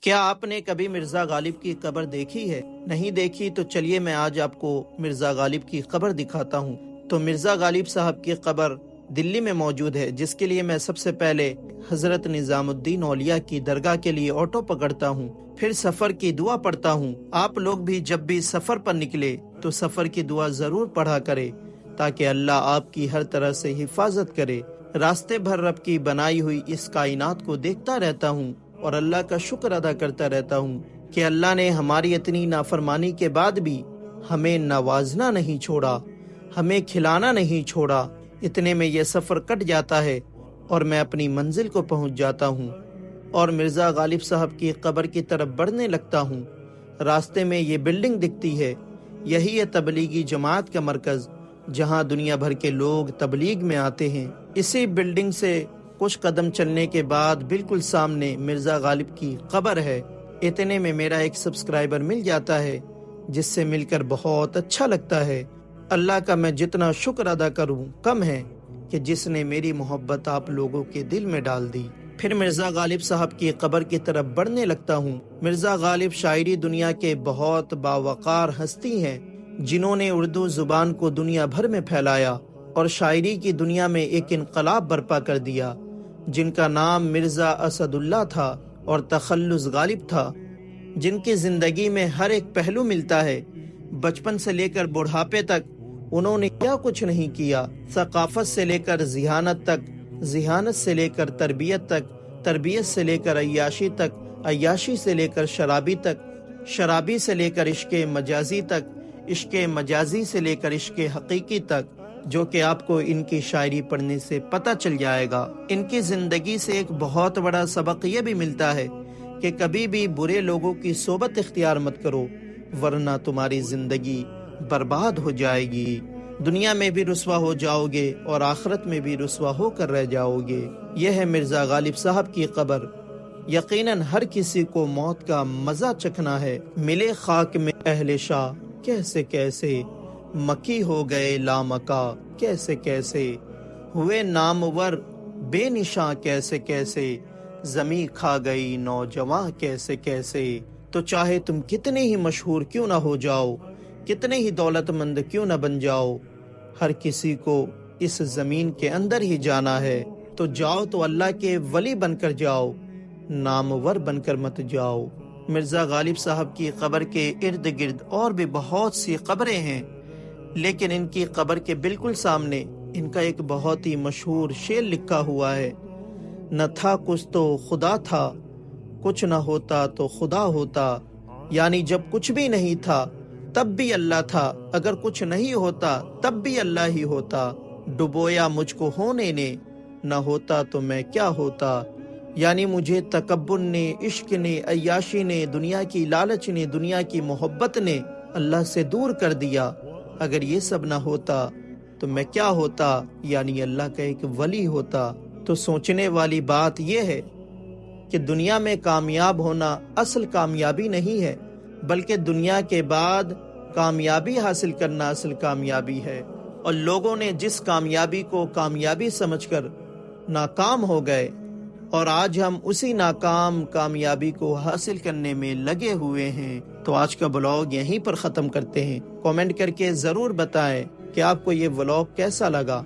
کیا آپ نے کبھی مرزا غالب کی قبر دیکھی ہے؟ نہیں دیکھی تو چلیے میں آج آپ کو مرزا غالب کی قبر دکھاتا ہوں۔ تو مرزا غالب صاحب کی قبر دلی میں موجود ہے، جس کے لیے میں سب سے پہلے حضرت نظام الدین اولیاء کی درگاہ کے لیے آٹو پکڑتا ہوں، پھر سفر کی دعا پڑھتا ہوں۔ آپ لوگ بھی جب بھی سفر پر نکلے تو سفر کی دعا ضرور پڑھا کرے تاکہ اللہ آپ کی ہر طرح سے حفاظت کرے۔ راستے بھر رب کی بنائی ہوئی اس کائنات کو دیکھتا رہتا ہوں اور اللہ کا شکر ادا کرتا رہتا ہوں کہ اللہ نے ہماری اتنی نافرمانی کے بعد بھی ہمیں نوازنا نہیں چھوڑا، ہمیں کھلانا نہیں چھوڑا۔ اتنے میں یہ سفر کٹ جاتا ہے اور میں اپنی منزل کو پہنچ جاتا ہوں اور مرزا غالب صاحب کی قبر کی طرف بڑھنے لگتا ہوں۔ راستے میں یہ بلڈنگ دکھتی ہے، یہی ہے تبلیغی جماعت کا مرکز، جہاں دنیا بھر کے لوگ تبلیغ میں آتے ہیں۔ اسی بلڈنگ سے کچھ قدم چلنے کے بعد بالکل سامنے مرزا غالب کی قبر ہے۔ اتنے میں میرا ایک سبسکرائبر مل جاتا ہے، جس سے مل کر بہت اچھا لگتا ہے۔ اللہ کا میں جتنا شکر ادا کروں کم ہے کہ جس نے میری محبت آپ لوگوں کے دل میں ڈال دی۔ پھر مرزا غالب صاحب کی قبر کی طرف بڑھنے لگتا ہوں۔ مرزا غالب شاعری دنیا کے بہت باوقار ہستی ہیں، جنہوں نے اردو زبان کو دنیا بھر میں پھیلایا اور شاعری کی دنیا میں ایک انقلاب برپا کر دیا، جن کا نام مرزا اسد اللہ تھا اور تخلص غالب تھا، جن کی زندگی میں ہر ایک پہلو ملتا ہے۔ بچپن سے لے کر بڑھاپے تک انہوں نے کیا کچھ نہیں کیا، ثقافت سے لے کر ذہانت تک، ذہانت سے لے کر تربیت تک، تربیت سے لے کر عیاشی تک، عیاشی سے لے کر شرابی تک، شرابی سے لے کر عشق مجازی تک، عشق مجازی سے لے کر عشق حقیقی تک، جو کہ آپ کو ان کی شاعری پڑھنے سے پتہ چل جائے گا۔ ان کی زندگی سے ایک بہت بڑا سبق یہ بھی ملتا ہے کہ کبھی بھی برے لوگوں کی صحبت اختیار مت کرو، ورنہ تمہاری زندگی برباد ہو جائے گی۔ دنیا میں بھی رسوا ہو جاؤ گے اور آخرت میں بھی رسوا ہو کر رہ جاؤ گے۔ یہ ہے مرزا غالب صاحب کی قبر۔ یقیناً ہر کسی کو موت کا مزہ چکھنا ہے۔ ملے خاک میں اہل شاہ کیسے کیسے، مکی ہو گئے لامکا کیسے کیسے، ہوئے نامور بے نشاں کیسے کیسے، زمیں کھا گئی نوجواں کیسے کیسے۔ تو چاہے تم کتنے ہی مشہور کیوں نہ ہو جاؤ، کتنے ہی دولت مند کیوں نہ بن جاؤ، ہر کسی کو اس زمین کے اندر ہی جانا ہے۔ تو جاؤ تو اللہ کے ولی بن کر جاؤ، نامور بن کر مت جاؤ۔ مرزا غالب صاحب کی قبر کے ارد گرد اور بھی بہت سی قبریں ہیں، لیکن ان کی قبر کے بالکل سامنے ان کا ایک بہت ہی مشہور شعر لکھا ہوا ہے: نہ تھا کچھ تو خدا تھا، کچھ نہ ہوتا تو خدا ہوتا۔ یعنی جب کچھ بھی نہیں تھا تب بھی اللہ تھا، اگر کچھ نہیں ہوتا تب بھی اللہ ہی ہوتا۔ ڈبویا مجھ کو ہونے نے، نہ ہوتا تو میں کیا ہوتا۔ یعنی مجھے تکبر نے، عشق نے، عیاشی نے، دنیا کی لالچ نے، دنیا کی محبت نے اللہ سے دور کر دیا۔ اگر یہ سب نہ ہوتا تو میں کیا ہوتا، یعنی اللہ کا ایک ولی ہوتا۔ تو سوچنے والی بات یہ ہے کہ دنیا میں کامیاب ہونا اصل کامیابی نہیں ہے، بلکہ دنیا کے بعد کامیابی حاصل کرنا اصل کامیابی ہے۔ اور لوگوں نے جس کامیابی کو کامیابی سمجھ کر ناکام ہو گئے، اور آج ہم اسی ناکام کامیابی کو حاصل کرنے میں لگے ہوئے ہیں۔ تو آج کا بلاگ یہیں پر ختم کرتے ہیں۔ کامنٹ کر کے ضرور بتائیں کہ آپ کو یہ بلاگ کیسا لگا۔